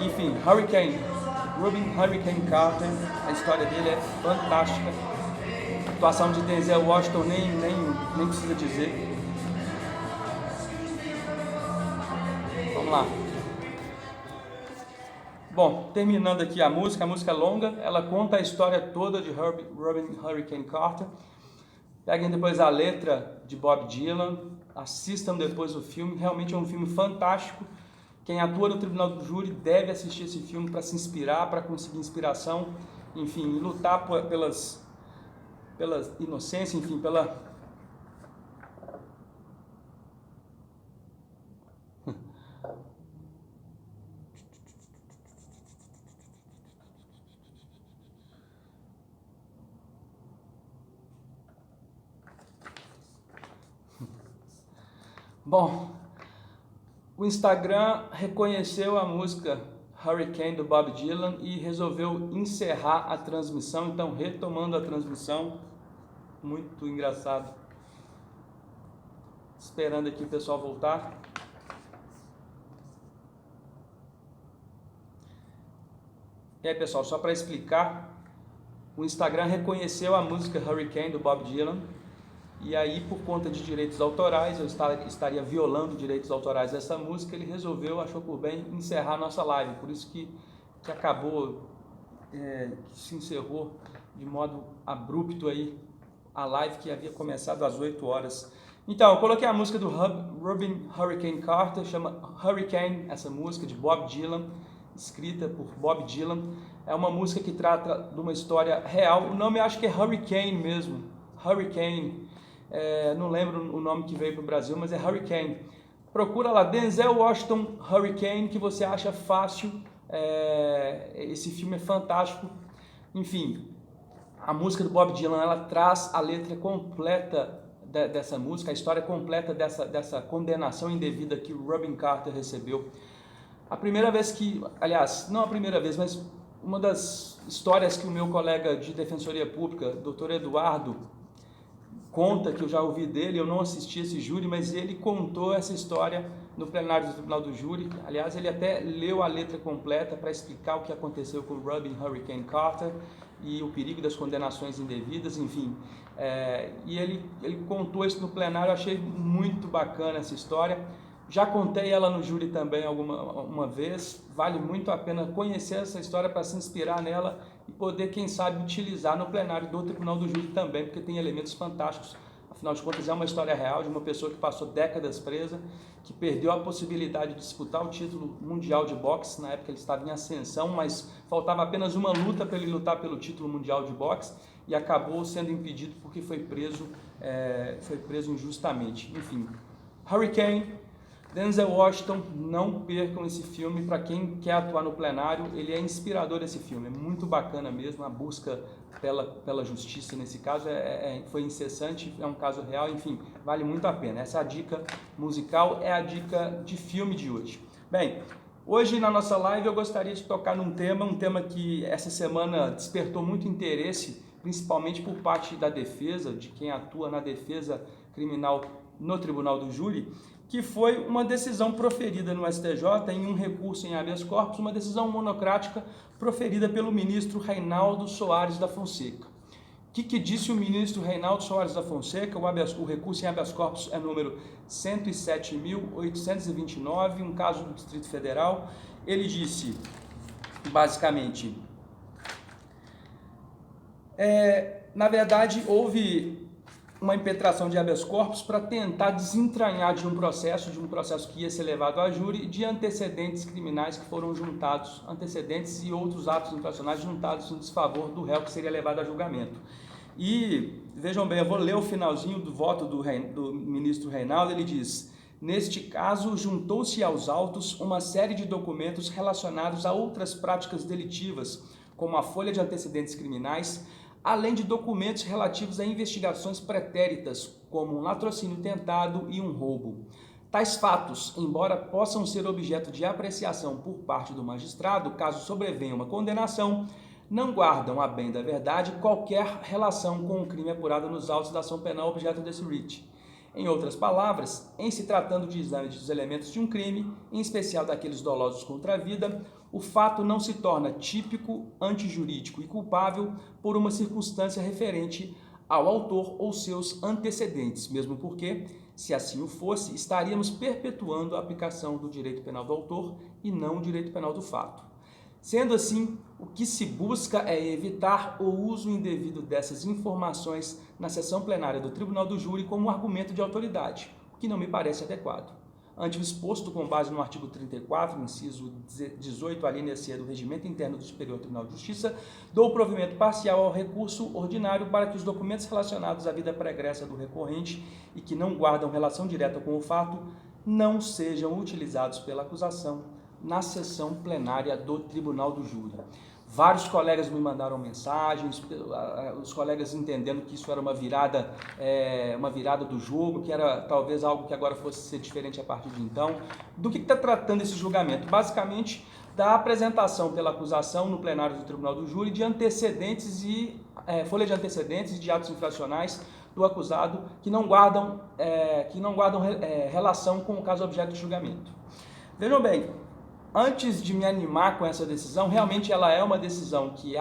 Enfim, Robin Hurricane Carter, a história dele é fantástica. A atuação de Denzel Washington nem precisa dizer. Vamos lá. Bom, terminando aqui a música é longa, ela conta a história toda de Robin Hurricane Carter. Peguem depois a letra de Bob Dylan, assistam depois o filme, realmente é um filme fantástico. Quem atua no Tribunal do Júri deve assistir esse filme para se inspirar, para conseguir inspiração, enfim, lutar pela inocência, enfim, pela... Bom, o Instagram reconheceu a música Hurricane do Bob Dylan e resolveu encerrar a transmissão, então retomando a transmissão, muito engraçado. Esperando aqui o pessoal voltar. E aí, pessoal, só para explicar, o Instagram reconheceu a música Hurricane do Bob Dylan. E aí, por conta de direitos autorais, eu estaria violando direitos autorais dessa música, ele resolveu, achou por bem, encerrar a nossa live. Por isso que acabou, se encerrou de modo abrupto aí a live que havia começado às 8 horas. Então, eu coloquei a música do Robin Hurricane Carter, chama Hurricane, essa música de Bob Dylan, escrita por Bob Dylan. É uma música que trata de uma história real. O nome eu acho que é Hurricane mesmo, Hurricane. Não lembro o nome que veio para o Brasil, mas é Hurricane. Procura lá, Denzel Washington Hurricane, que você acha fácil. Esse filme é fantástico. Enfim, a música do Bob Dylan, ela traz a letra completa dessa música, a história completa dessa condenação indevida que o Robin Carter recebeu. A primeira vez que, aliás, não a primeira vez, mas uma das histórias que o meu colega de Defensoria Pública, Dr. Eduardo, conta, que eu já ouvi dele, eu não assisti esse júri, mas ele contou essa história no plenário do Tribunal do Júri. Aliás, ele até leu a letra completa para explicar o que aconteceu com Robin Hurricane Carter e o perigo das condenações indevidas, enfim. E ele contou isso no plenário, eu achei muito bacana essa história. Já contei ela no júri também uma vez, vale muito a pena conhecer essa história para se inspirar nela e poder, quem sabe, utilizar no plenário do Tribunal do Júri também, porque tem elementos fantásticos. Afinal de contas, é uma história real de uma pessoa que passou décadas presa, que perdeu a possibilidade de disputar o título mundial de boxe. Na época ele estava em ascensão, mas faltava apenas uma luta para ele lutar pelo título mundial de boxe e acabou sendo impedido porque foi preso injustamente. Enfim, Hurricane, Denzel Washington, não percam esse filme. Para quem quer atuar no plenário, ele é inspirador, esse filme, é muito bacana mesmo, a busca pela justiça nesse caso foi incessante, é um caso real, enfim, vale muito a pena. Essa é a dica musical, é a dica de filme de hoje. Bem, hoje na nossa live eu gostaria de tocar um tema que essa semana despertou muito interesse, principalmente por parte da defesa, de quem atua na defesa criminal no Tribunal do Júri, que foi uma decisão proferida no STJ em um recurso em habeas corpus, uma decisão monocrática proferida pelo ministro Reinaldo Soares da Fonseca. O que disse o ministro Reinaldo Soares da Fonseca? O recurso em habeas corpus é número 107.829, um caso do Distrito Federal. Ele disse, basicamente, na verdade, houve uma impetração de habeas corpus para tentar desentranhar de um processo que ia ser levado a júri, de antecedentes criminais que foram juntados, antecedentes e outros atos infracionais juntados em desfavor do réu que seria levado a julgamento. E, vejam bem, eu vou ler o finalzinho do voto do ministro Reinaldo. Ele diz: neste caso, juntou-se aos autos uma série de documentos relacionados a outras práticas delitivas, como a folha de antecedentes criminais, além de documentos relativos a investigações pretéritas, como um latrocínio tentado e um roubo. Tais fatos, embora possam ser objeto de apreciação por parte do magistrado, caso sobrevenha uma condenação, não guardam, a bem da verdade, qualquer relação com o crime apurado nos autos da ação penal objeto desse writ. Em outras palavras, em se tratando de exame dos elementos de um crime, em especial daqueles dolosos contra a vida, o fato não se torna típico, antijurídico e culpável por uma circunstância referente ao autor ou seus antecedentes, mesmo porque, se assim o fosse, estaríamos perpetuando a aplicação do direito penal do autor e não o direito penal do fato. Sendo assim, o que se busca é evitar o uso indevido dessas informações na sessão plenária do Tribunal do Júri como argumento de autoridade, o que não me parece adequado. Ante o exposto com base no artigo 34, inciso 18, alínea C do Regimento Interno do Superior Tribunal de Justiça, dou provimento parcial ao recurso ordinário para que os documentos relacionados à vida pregressa do recorrente e que não guardam relação direta com o fato não sejam utilizados pela acusação na sessão plenária do Tribunal do Júri. Vários colegas me mandaram mensagens, os colegas entendendo que isso era uma virada do jogo, que era talvez algo que agora fosse ser diferente a partir de então. Do que está tratando esse julgamento? Basicamente, da apresentação pela acusação no plenário do Tribunal do Júri de antecedentes e folha de antecedentes de atos infracionais do acusado que não guardam relação com o caso objeto de julgamento. Vejam bem, antes de me animar com essa decisão, realmente ela é uma decisão que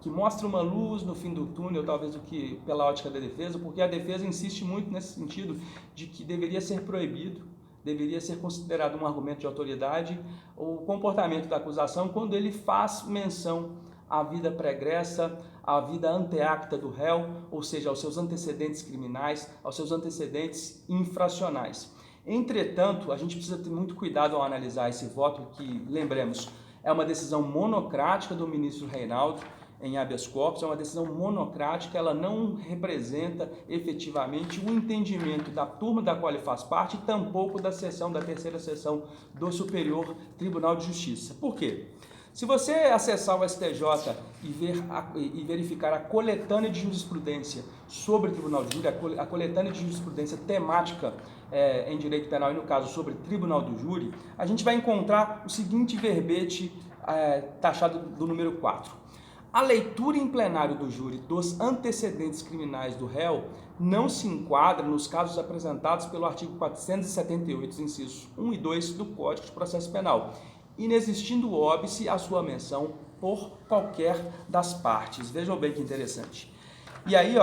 mostra uma luz no fim do túnel, talvez do que pela ótica da defesa, porque a defesa insiste muito nesse sentido de que deveria ser proibido, deveria ser considerado um argumento de autoridade o comportamento da acusação quando ele faz menção à vida pregressa, à vida anteacta do réu, ou seja, aos seus antecedentes criminais, aos seus antecedentes infracionais. Entretanto, a gente precisa ter muito cuidado ao analisar esse voto, que, lembremos, é uma decisão monocrática do ministro Reinaldo em habeas corpus, é uma decisão monocrática, ela não representa efetivamente o entendimento da turma da qual ele faz parte e tampouco da terceira sessão do Superior Tribunal de Justiça. Por quê? Se você acessar o STJ e verificar a coletânea de jurisprudência sobre o Tribunal de Júri, a coletânea de jurisprudência temática em direito penal e, no caso, sobre Tribunal do Júri, a gente vai encontrar o seguinte verbete taxado do número 4. A leitura em plenário do júri dos antecedentes criminais do réu não se enquadra nos casos apresentados pelo artigo 478, incisos 1 e 2 do Código de Processo Penal, inexistindo óbice a sua menção por qualquer das partes. Vejam bem que interessante. E aí,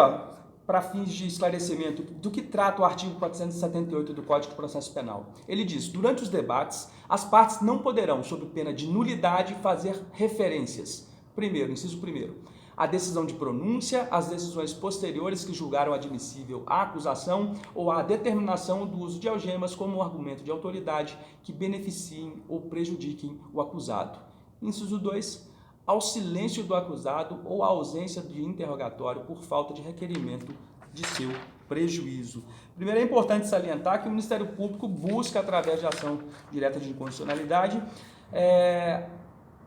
para fins de esclarecimento do que trata o artigo 478 do Código de Processo Penal, ele diz: durante os debates, as partes não poderão, sob pena de nulidade, fazer referências. Primeiro, inciso 1º, a decisão de pronúncia, as decisões posteriores que julgaram admissível a acusação ou a determinação do uso de algemas como um argumento de autoridade que beneficiem ou prejudiquem o acusado. Inciso 2, ao silêncio do acusado ou à ausência de interrogatório por falta de requerimento de seu prejuízo. Primeiro, é importante salientar que o Ministério Público busca, através de ação direta de inconstitucionalidade,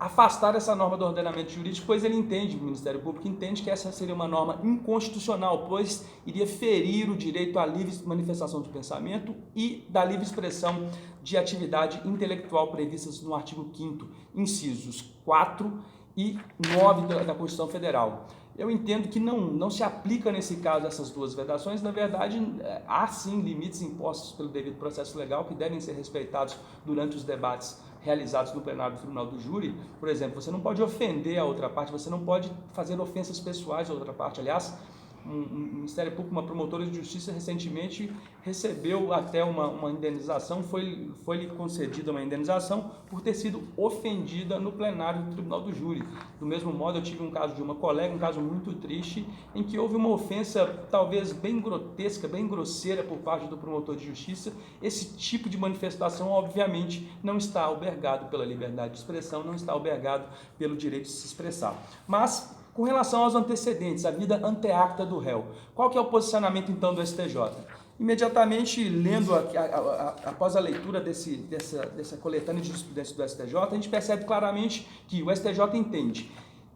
afastar essa norma do ordenamento jurídico, pois o Ministério Público entende que essa seria uma norma inconstitucional, pois iria ferir o direito à livre manifestação do pensamento e da livre expressão de atividade intelectual previstas no artigo 5º, incisos 4 e 9 da Constituição Federal. Eu entendo que não se aplica nesse caso essas duas vedações. Na verdade, há sim limites impostos pelo devido processo legal que devem ser respeitados durante os debates realizados no plenário do Tribunal do Júri. Por exemplo, você não pode ofender a outra parte, você não pode fazer ofensas pessoais à outra parte. Aliás, o Ministério Público, uma promotora de justiça, recentemente recebeu até uma indenização, foi-lhe concedida uma indenização por ter sido ofendida no plenário do Tribunal do Júri. Do mesmo modo, eu tive um caso de uma colega, um caso muito triste, em que houve uma ofensa talvez bem grotesca, bem grosseira por parte do promotor de justiça. Esse tipo de manifestação, obviamente, não está albergado pela liberdade de expressão, não está albergado pelo direito de se expressar. Mas, com relação aos antecedentes, a vida anteacta do réu, qual que é o posicionamento então do STJ? Imediatamente, lendo, após a leitura dessa coletânea de jurisprudência do STJ, a gente percebe claramente que o STJ entende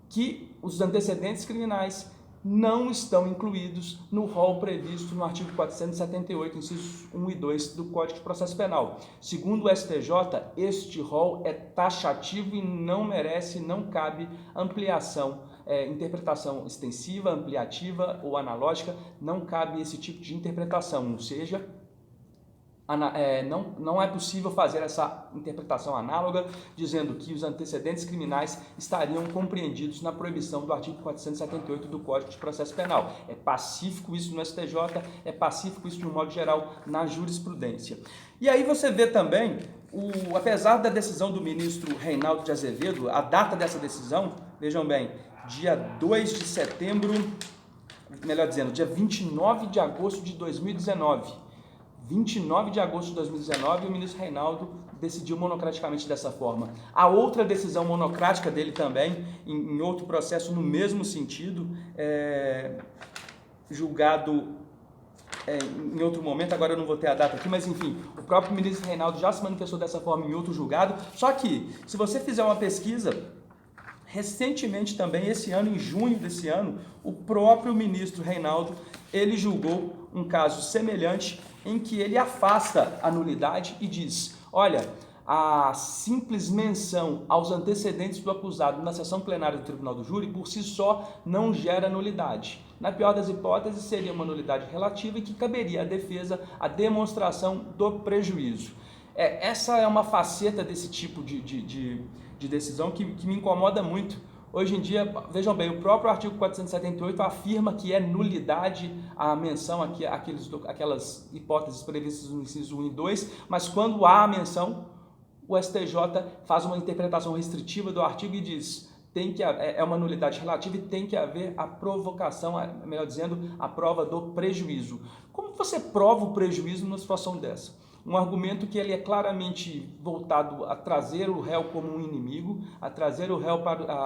que os antecedentes criminais não estão incluídos no rol previsto no artigo 478, incisos 1 e 2 do Código de Processo Penal. Segundo o STJ, este rol é taxativo e não merece, não cabe ampliação, interpretação extensiva, ampliativa ou analógica, não cabe esse tipo de interpretação, ou seja, não é possível fazer essa interpretação análoga, dizendo que os antecedentes criminais estariam compreendidos na proibição do artigo 478 do Código de Processo Penal. É pacífico isso no STJ, é pacífico isso de um modo geral na jurisprudência. E aí você vê também, apesar da decisão do ministro Reinaldo de Azevedo, a data dessa decisão, vejam bem, dia 2 de setembro, melhor dizendo, dia 29 de agosto de 2019. 29 de agosto de 2019, o ministro Reinaldo decidiu monocraticamente dessa forma. A outra decisão monocrática dele também, em outro processo no mesmo sentido, julgado em outro momento, agora eu não vou ter a data aqui, mas enfim, o próprio ministro Reinaldo já se manifestou dessa forma em outro julgado. Só que, se você fizer uma pesquisa, recentemente também, esse ano, em junho desse ano, o próprio ministro Reinaldo, ele julgou um caso semelhante em que ele afasta a nulidade e diz, olha, a simples menção aos antecedentes do acusado na sessão plenária do Tribunal do Júri, por si só, não gera nulidade. Na pior das hipóteses, seria uma nulidade relativa e que caberia à defesa a demonstração do prejuízo. Essa é uma faceta desse tipo de decisão que me incomoda muito. Hoje em dia, vejam bem, o próprio artigo 478 afirma que é nulidade a menção aquelas hipóteses previstas no inciso 1 e 2, mas quando há a menção, o STJ faz uma interpretação restritiva do artigo e diz é uma nulidade relativa e tem que haver a provocação, melhor dizendo, a prova do prejuízo. Como você prova o prejuízo numa situação dessa? Um argumento que ele é claramente voltado a trazer o réu como um inimigo, a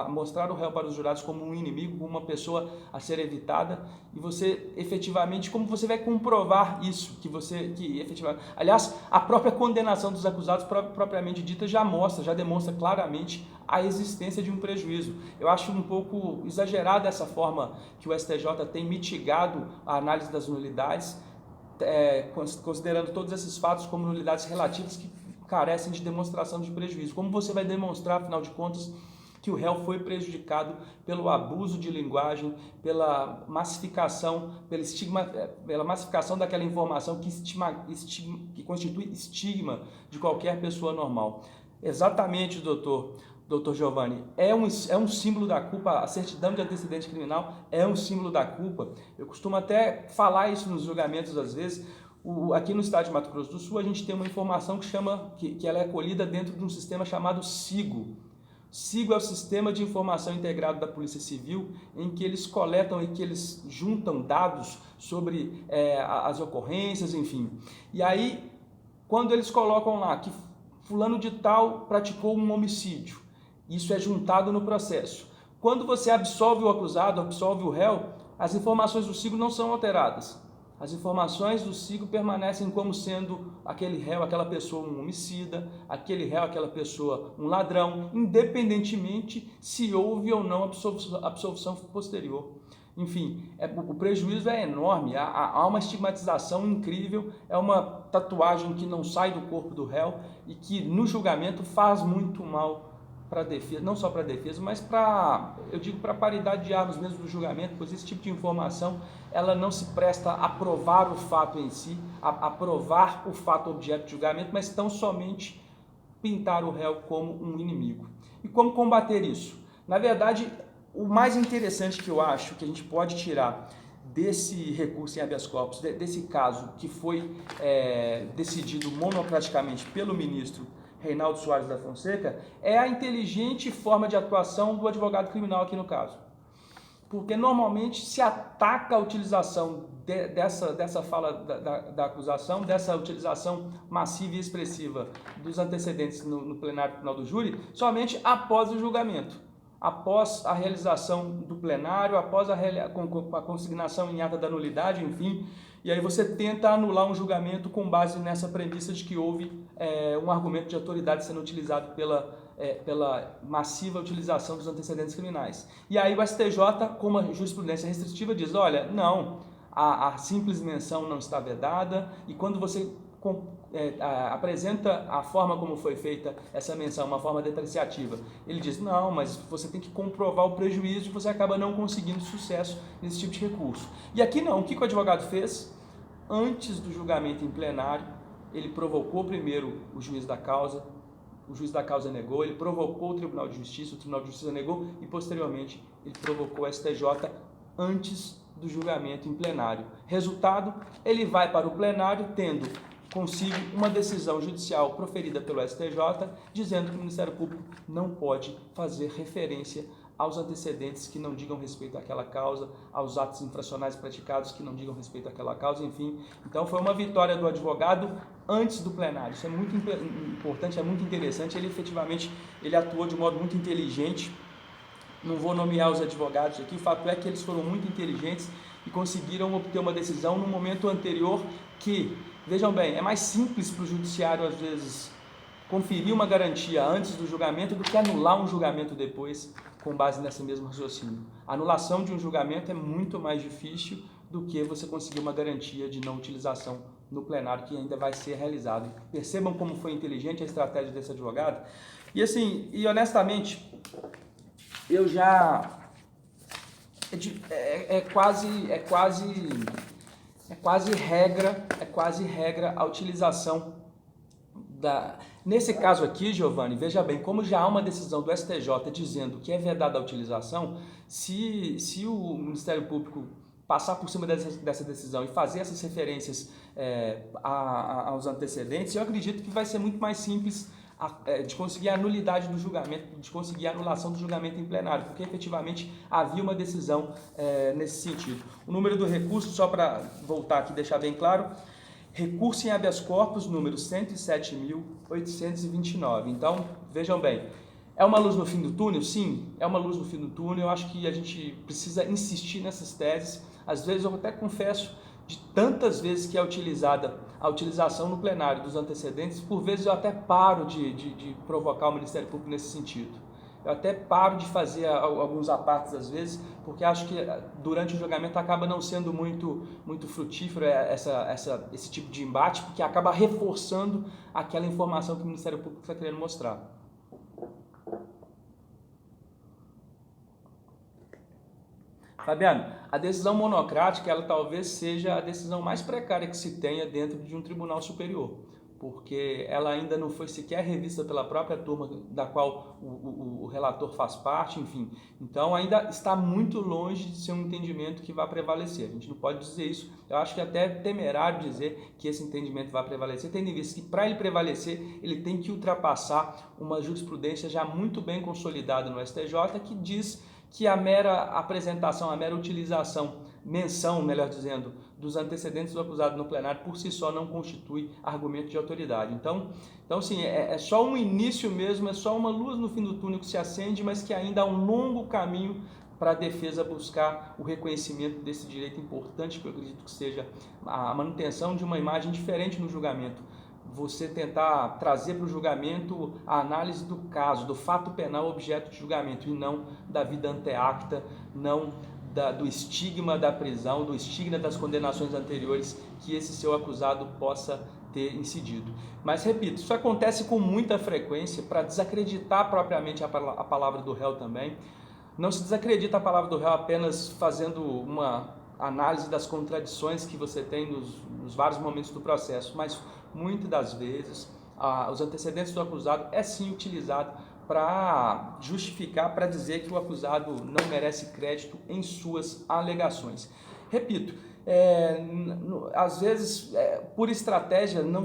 mostrar o réu para os jurados como um inimigo, como uma pessoa a ser evitada, e você efetivamente, como você vai comprovar isso, que efetivamente, aliás, a própria condenação dos acusados propriamente dita já demonstra claramente a existência de um prejuízo. Eu acho um pouco exagerada essa forma que o STJ tem mitigado a análise das nulidades, considerando todos esses fatos como nulidades relativas que carecem de demonstração de prejuízo. Como você vai demonstrar, afinal de contas, que o réu foi prejudicado pelo abuso de linguagem, pela massificação daquela informação que constitui estigma de qualquer pessoa normal? Exatamente, doutor Giovanni, é um símbolo da culpa. A certidão de antecedente criminal é um símbolo da culpa. Eu costumo até falar isso nos julgamentos às vezes. Aqui no estado de Mato Grosso do Sul, a gente tem uma informação que ela é acolhida dentro de um sistema chamado SIGO. SIGO é o Sistema de Informação Integrado da Polícia Civil, em que eles coletam e que eles juntam dados sobre as ocorrências, enfim. E aí, quando eles colocam lá que fulano de tal praticou um homicídio, isso é juntado no processo. Quando você absolve o acusado, absolve o réu, as informações do SIGO não são alteradas. As informações do SIGO permanecem como sendo aquele réu, aquela pessoa um homicida, aquele réu, aquela pessoa um ladrão, independentemente se houve ou não absolvição posterior. Enfim, o prejuízo é enorme, há uma estigmatização incrível, é uma tatuagem que não sai do corpo do réu e que no julgamento faz muito mal para a defesa, não só para a defesa, mas para a paridade de armas mesmo do julgamento, pois esse tipo de informação ela não se presta a provar o fato em si, a provar o fato objeto de julgamento, mas tão somente pintar o réu como um inimigo. E como combater isso? Na verdade, o mais interessante que eu acho que a gente pode tirar desse recurso em habeas corpus, desse caso que foi decidido monocraticamente pelo ministro Reinaldo Soares da Fonseca, é a inteligente forma de atuação do advogado criminal aqui no caso. Porque normalmente se ataca a utilização dessa fala da acusação, dessa utilização massiva e expressiva dos antecedentes no plenário do Tribunal do Júri, somente após o julgamento, após a realização do plenário, após a consignação em ata da nulidade, enfim. E aí você tenta anular um julgamento com base nessa premissa de que houve um argumento de autoridade sendo utilizado pela massiva utilização dos antecedentes criminais. E aí o STJ, com uma jurisprudência restritiva, diz, olha, não, a simples menção não está vedada, e quando você apresenta a forma como foi feita essa menção, uma forma depreciativa, ele diz, não, mas você tem que comprovar o prejuízo e você acaba não conseguindo sucesso nesse tipo de recurso. E aqui não, o que o advogado fez? Antes do julgamento em plenário, ele provocou primeiro o juiz da causa negou, ele provocou o Tribunal de Justiça, o Tribunal de Justiça negou e, posteriormente, ele provocou o STJ antes do julgamento em plenário. Resultado, ele vai para o plenário tendo consigo uma decisão judicial proferida pelo STJ, dizendo que o Ministério Público não pode fazer referência aos antecedentes que não digam respeito àquela causa, aos atos infracionais praticados que não digam respeito àquela causa, enfim. Então foi uma vitória do advogado antes do plenário. Isso é muito importante, é muito interessante. Ele efetivamente atuou de modo muito inteligente. Não vou nomear os advogados aqui, o fato é que eles foram muito inteligentes e conseguiram obter uma decisão no momento anterior que, vejam bem, é mais simples para o judiciário às vezes conferir uma garantia antes do julgamento do que anular um julgamento depois, com base nesse mesmo raciocínio. A anulação de um julgamento é muito mais difícil do que você conseguir uma garantia de não utilização no plenário, que ainda vai ser realizado. Percebam como foi inteligente a estratégia desse advogado. E assim, e honestamente, eu já... É quase regra a utilização Nesse caso aqui, Giovanni, veja bem, como já há uma decisão do STJ dizendo que é vedada a utilização, se o Ministério Público passar por cima dessa decisão e fazer essas referências aos antecedentes, eu acredito que vai ser muito mais simples de conseguir a nulidade do julgamento, de conseguir a anulação do julgamento em plenário, porque efetivamente havia uma decisão nesse sentido. O número do recurso, só para voltar aqui e deixar bem claro, recurso em habeas corpus número 107.829. Então, vejam bem, é uma luz no fim do túnel? Sim, é uma luz no fim do túnel. Eu acho que a gente precisa insistir nessas teses. Às vezes, eu até confesso, de tantas vezes que é utilizada a utilização no plenário dos antecedentes, por vezes eu até paro de provocar o Ministério Público nesse sentido. Eu até paro de fazer alguns apartes às vezes, porque acho que durante o julgamento acaba não sendo muito frutífero esse tipo de embate, porque acaba reforçando aquela informação que o Ministério Público está querendo mostrar. Fabiano, a decisão monocrática, ela talvez seja a decisão mais precária que se tenha dentro de um tribunal superior, porque ela ainda não foi sequer revista pela própria turma da qual o relator faz parte, enfim. Então ainda está muito longe de ser um entendimento que vai prevalecer. A gente não pode dizer isso. Eu acho que é até temerário dizer que esse entendimento vai prevalecer, tendo em vista que para ele prevalecer, ele tem que ultrapassar uma jurisprudência já muito bem consolidada no STJ, que diz que a mera apresentação, a mera utilização, menção, melhor dizendo, dos antecedentes do acusado no plenário por si só não constitui argumento de autoridade. Então sim, é só um início mesmo, é só uma luz no fim do túnel que se acende, mas que ainda há um longo caminho para a defesa buscar o reconhecimento desse direito importante, que eu acredito que seja a manutenção de uma imagem diferente no julgamento. Você tentar trazer para o julgamento a análise do caso, do fato penal objeto de julgamento, e não da vida anteacta, não do estigma da prisão, do estigma das condenações anteriores que esse seu acusado possa ter incidido. Mas, repito, isso acontece com muita frequência para desacreditar propriamente a palavra do réu também. Não se desacredita a palavra do réu apenas fazendo uma análise das contradições que você tem nos vários momentos do processo, mas muitas das vezes os antecedentes do acusado é sim utilizado para justificar, para dizer que o acusado não merece crédito em suas alegações. Repito, às vezes, por estratégia, não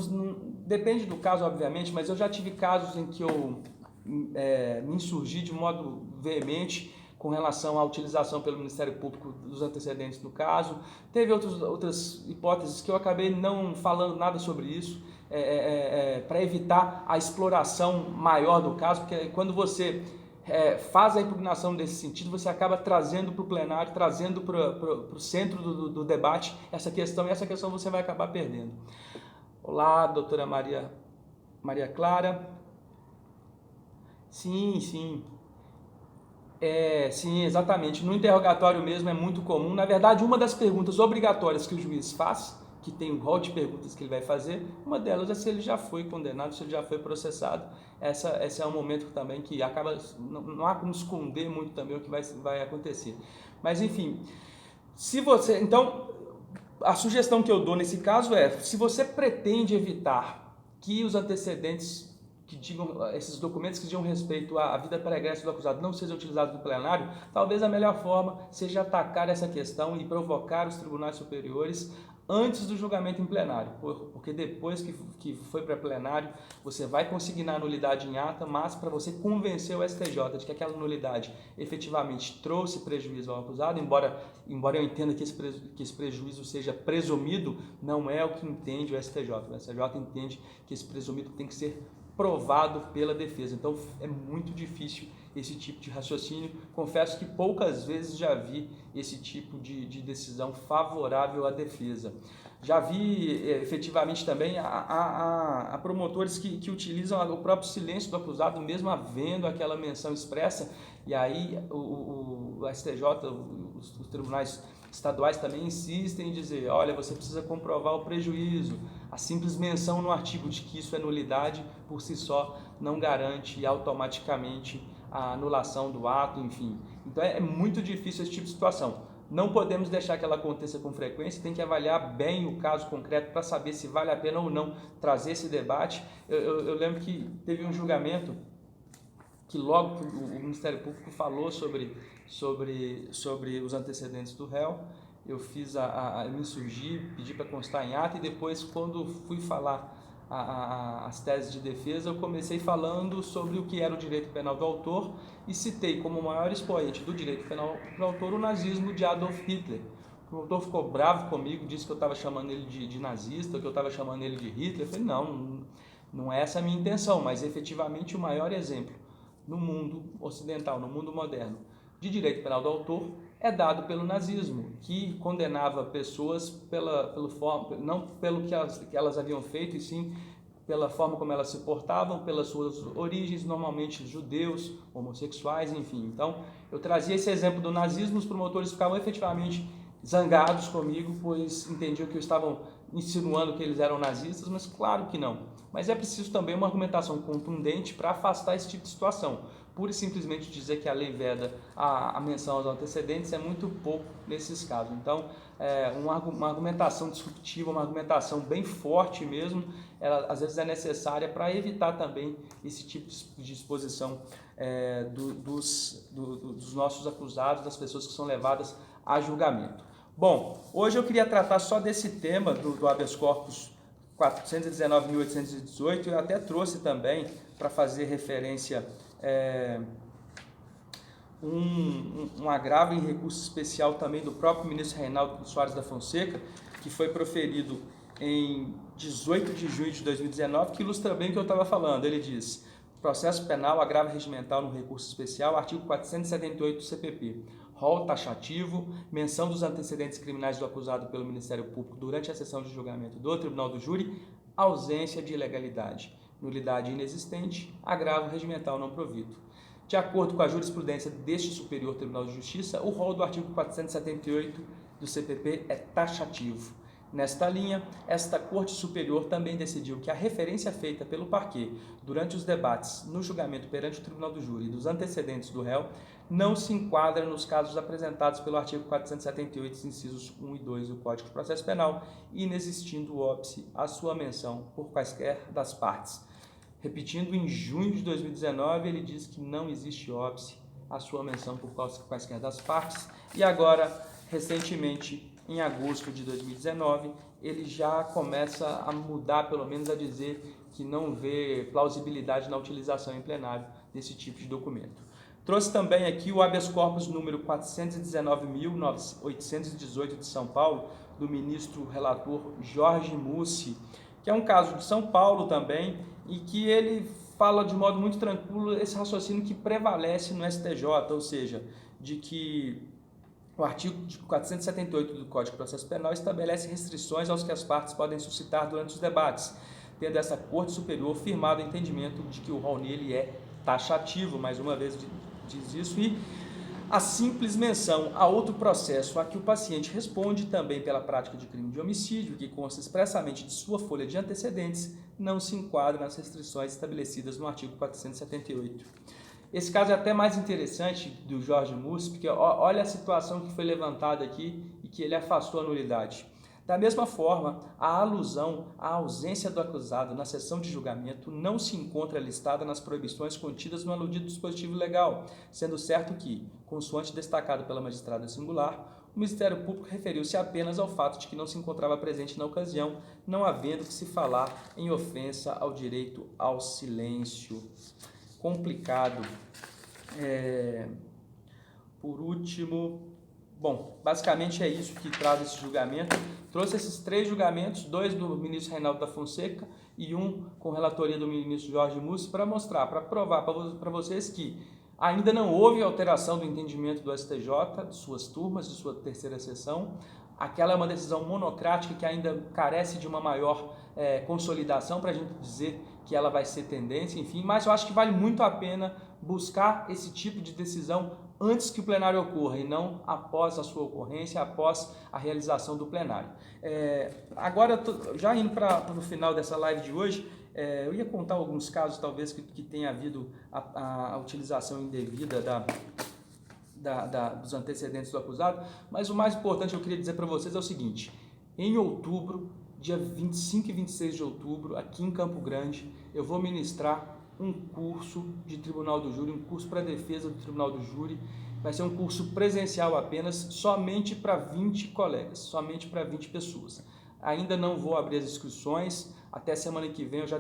depende do caso, obviamente, mas eu já tive casos em que eu me insurgi de modo veemente com relação à utilização pelo Ministério Público dos antecedentes no caso. Teve outras hipóteses que eu acabei não falando nada sobre isso, para evitar a exploração maior do caso, porque quando você faz a impugnação nesse sentido, você acaba trazendo para o plenário, trazendo para o centro do debate essa questão, e essa questão você vai acabar perdendo. Olá, doutora Maria Clara. Sim. Sim, exatamente. No interrogatório mesmo é muito comum. Na verdade, uma das perguntas obrigatórias que o juiz faz, que tem um rol de perguntas que ele vai fazer, uma delas é se ele já foi condenado, se ele já foi processado. Esse é um momento também que acaba, não há como esconder muito também o que vai acontecer. Mas enfim, se você, então, A sugestão que eu dou nesse caso é, se você pretende evitar que os antecedentes que digam, esses documentos que digam respeito à vida pregressa do acusado não sejam utilizados no plenário, talvez a melhor forma seja atacar essa questão e provocar os tribunais superiores antes do julgamento em plenário, porque depois que foi para plenário, você vai consignar a nulidade em ata, mas para você convencer o STJ de que aquela nulidade efetivamente trouxe prejuízo ao acusado, embora eu entenda que esse prejuízo seja presumido, não é o que entende o STJ. O STJ entende que esse presumido tem que ser provado pela defesa. Então é muito difícil esse tipo de raciocínio. Confesso que poucas vezes já vi esse tipo de decisão favorável à defesa. Já vi efetivamente também a promotores que utilizam o próprio silêncio do acusado, mesmo havendo aquela menção expressa, e aí o STJ, os tribunais estaduais também insistem em dizer, olha, você precisa comprovar o prejuízo. A simples menção no artigo de que isso é nulidade, por si só, não garante automaticamente a anulação do ato, enfim. Então é muito difícil esse tipo de situação. Não podemos deixar que ela aconteça com frequência, tem que avaliar bem o caso concreto para saber se vale a pena ou não trazer esse debate. Eu lembro que teve um julgamento que logo que o Ministério Público falou sobre os antecedentes do réu, eu fiz eu me insurgi, pedi para constar em ata, e depois, quando fui falar as teses de defesa, eu comecei falando sobre o que era o direito penal do autor e citei como maior expoente do direito penal do autor o nazismo de Adolf Hitler. O autor ficou bravo comigo, disse que eu estava chamando ele de nazista, que eu estava chamando ele de Hitler. Eu falei, não é essa a minha intenção, mas efetivamente o maior exemplo no mundo ocidental, no mundo moderno, de direito penal do autor é dado pelo nazismo, que condenava pessoas não pelo que elas haviam feito, e sim pela forma como elas se portavam, pelas suas origens, normalmente judeus, homossexuais, enfim. Então, eu trazia esse exemplo do nazismo, os promotores ficavam efetivamente zangados comigo, pois entendiam que eu estava insinuando que eles eram nazistas, mas claro que não. Mas é preciso também uma argumentação contundente para afastar esse tipo de situação. Pura e simplesmente dizer que a lei veda a menção aos antecedentes é muito pouco nesses casos. Então, uma argumentação disruptiva, uma argumentação bem forte mesmo, ela às vezes é necessária para evitar também esse tipo de exposição dos nossos acusados, das pessoas que são levadas a julgamento. Bom, hoje eu queria tratar só desse tema do habeas corpus 419.818, eu até trouxe também para fazer referência um agravo em recurso especial também do próprio ministro Reinaldo Soares da Fonseca, que foi proferido em 18 de junho de 2019, que ilustra bem o que eu estava falando. Ele diz: processo penal, agravo regimental no recurso especial, artigo 478 do CPP. Rol taxativo, menção dos antecedentes criminais do acusado pelo Ministério Público durante a sessão de julgamento do Tribunal do Júri, ausência de ilegalidade, nulidade inexistente, agravo regimental não provido. De acordo com a jurisprudência deste Superior Tribunal de Justiça, o rol do artigo 478 do CPP é taxativo. Nesta linha, esta Corte Superior também decidiu que a referência feita pelo parquê durante os debates no julgamento perante o Tribunal do Júri dos antecedentes do réu não se enquadra nos casos apresentados pelo artigo 478, incisos 1 e 2 do Código de Processo Penal, inexistindo o óbice à sua menção por quaisquer das partes. Repetindo, em junho de 2019, ele diz que não existe óbice à sua menção por quaisquer das partes, e agora, recentemente, em agosto de 2019, ele já começa a mudar, pelo menos a dizer que não vê plausibilidade na utilização em plenário desse tipo de documento. Trouxe também aqui o habeas corpus número 419.818 de São Paulo, do ministro relator Jorge Mussi, que é um caso de São Paulo também, e que ele fala de modo muito tranquilo esse raciocínio que prevalece no STJ, ou seja, de que o artigo 478 do Código de Processo Penal estabelece restrições aos que as partes podem suscitar durante os debates, tendo essa Corte Superior firmado o entendimento de que o rol nele é taxativo, mais uma vez diz isso, e a simples menção a outro processo a que o paciente responde também pela prática de crime de homicídio, que consta expressamente de sua folha de antecedentes, não se enquadra nas restrições estabelecidas no artigo 478. Esse caso é até mais interessante do Jorge Mussi, porque olha a situação que foi levantada aqui e que ele afastou a nulidade. Da mesma forma, a alusão à ausência do acusado na sessão de julgamento não se encontra listada nas proibições contidas no aludido dispositivo legal, sendo certo que, consoante destacado pela magistrada singular, o Ministério Público referiu-se apenas ao fato de que não se encontrava presente na ocasião, não havendo que se falar em ofensa ao direito ao silêncio. Complicado. Por último, bom, basicamente é isso que traz esse julgamento. Trouxe esses 3 julgamentos, 2 do ministro Reinaldo da Fonseca e 1 com relatoria do ministro Jorge Mussi, para mostrar, para provar para vocês que ainda não houve alteração do entendimento do STJ, de suas turmas, de sua terceira sessão. Aquela é uma decisão monocrática que ainda carece de uma maior consolidação para a gente dizer que ela vai ser tendência, enfim. Mas eu acho que vale muito a pena buscar esse tipo de decisão antes que o plenário ocorra e não após a sua ocorrência, após a realização do plenário. Agora, já indo para o final dessa live de hoje, eu ia contar alguns casos, talvez, que tenha havido a utilização indevida dos antecedentes do acusado, mas o mais importante que eu queria dizer para vocês é o seguinte: em outubro, dia 25 e 26 de outubro, aqui em Campo Grande, eu vou ministrar um curso de Tribunal do Júri, um curso para defesa do Tribunal do Júri. Vai ser um curso presencial apenas, somente para 20 colegas, somente para 20 pessoas. Ainda não vou abrir as inscrições, até semana que vem eu já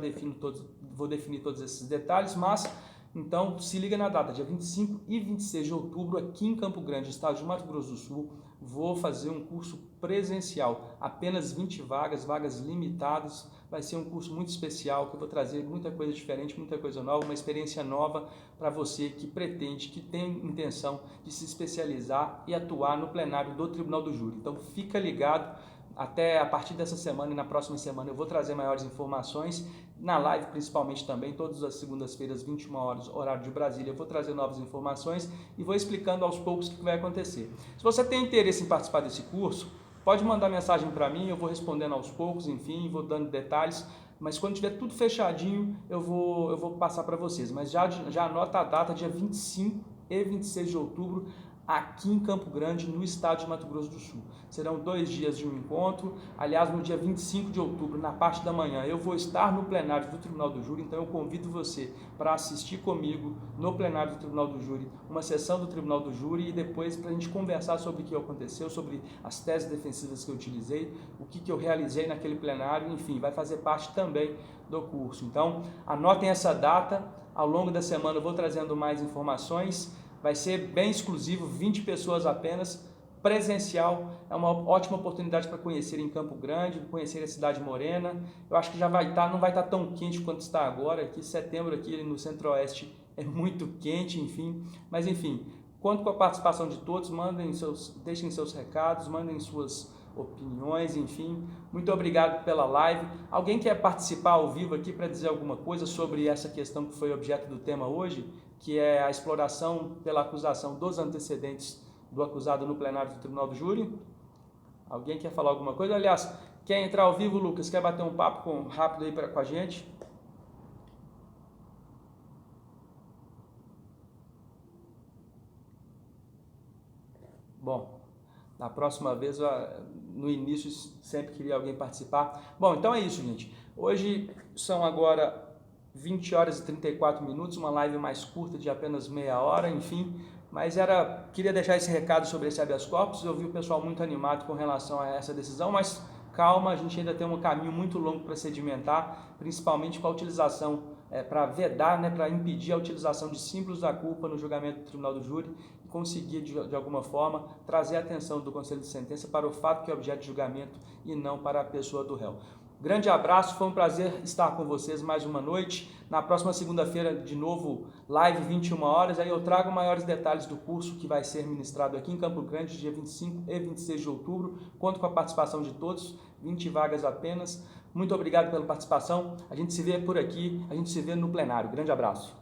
vou definir todos esses detalhes, mas então se liga na data, dia 25 e 26 de outubro, aqui em Campo Grande, estado de Mato Grosso do Sul, vou fazer um curso presencial, apenas 20 vagas, vagas limitadas. Vai ser um curso muito especial, que eu vou trazer muita coisa diferente, muita coisa nova, uma experiência nova para você que pretende, que tem intenção de se especializar e atuar no plenário do Tribunal do Júri. Então fica ligado, até a partir dessa semana e na próxima semana eu vou trazer maiores informações, na live principalmente também, todas as segundas-feiras, 21 horas, horário de Brasília, eu vou trazer novas informações e vou explicando aos poucos o que vai acontecer. Se você tem interesse em participar desse curso, pode mandar mensagem para mim, eu vou respondendo aos poucos, enfim, vou dando detalhes, mas quando tiver tudo fechadinho, eu vou passar para vocês. Mas já anota a data, dia 25 e 26 de outubro, aqui em Campo Grande, no estado de Mato Grosso do Sul. Serão 2 dias de um encontro. Aliás, no dia 25 de outubro, na parte da manhã, eu vou estar no plenário do Tribunal do Júri, então eu convido você para assistir comigo no plenário do Tribunal do Júri, uma sessão do Tribunal do Júri, e depois para a gente conversar sobre o que aconteceu, sobre as teses defensivas que eu utilizei, o que eu realizei naquele plenário, enfim, vai fazer parte também do curso. Então, anotem essa data, ao longo da semana eu vou trazendo mais informações. Vai ser bem exclusivo, 20 pessoas apenas, presencial. É uma ótima oportunidade para conhecer em Campo Grande, conhecer a cidade morena. Eu acho que já vai estar, não vai estar tão quente quanto está agora. Aqui, setembro, aqui no Centro-Oeste é muito quente, enfim. Mas, enfim, conto com a participação de todos. Deixem seus recados, mandem suas opiniões, enfim. Muito obrigado pela live. Alguém quer participar ao vivo aqui para dizer alguma coisa sobre essa questão que foi objeto do tema hoje, que é a exploração pela acusação dos antecedentes do acusado no plenário do Tribunal do Júri? Alguém quer falar alguma coisa? Aliás, quer entrar ao vivo, Lucas? Quer bater um papo rápido aí com a gente? Bom, na próxima vez, no início, sempre queria alguém participar. Bom, então é isso, gente. Hoje são agora 20 horas e 34 minutos, uma live mais curta de apenas meia hora, enfim, mas queria deixar esse recado sobre esse habeas corpus. Eu vi o pessoal muito animado com relação a essa decisão, mas calma, a gente ainda tem um caminho muito longo para sedimentar, principalmente com a utilização, para vedar, para impedir a utilização de símbolos da culpa no julgamento do Tribunal do Júri e conseguir, de alguma forma, trazer a atenção do Conselho de Sentença para o fato que é objeto de julgamento e não para a pessoa do réu. Grande abraço, foi um prazer estar com vocês mais uma noite. Na próxima segunda-feira, de novo, live 21 horas, aí eu trago maiores detalhes do curso que vai ser ministrado aqui em Campo Grande, dia 25 e 26 de outubro. Conto com a participação de todos, 20 vagas apenas. Muito obrigado pela participação, a gente se vê por aqui, a gente se vê no plenário. Grande abraço.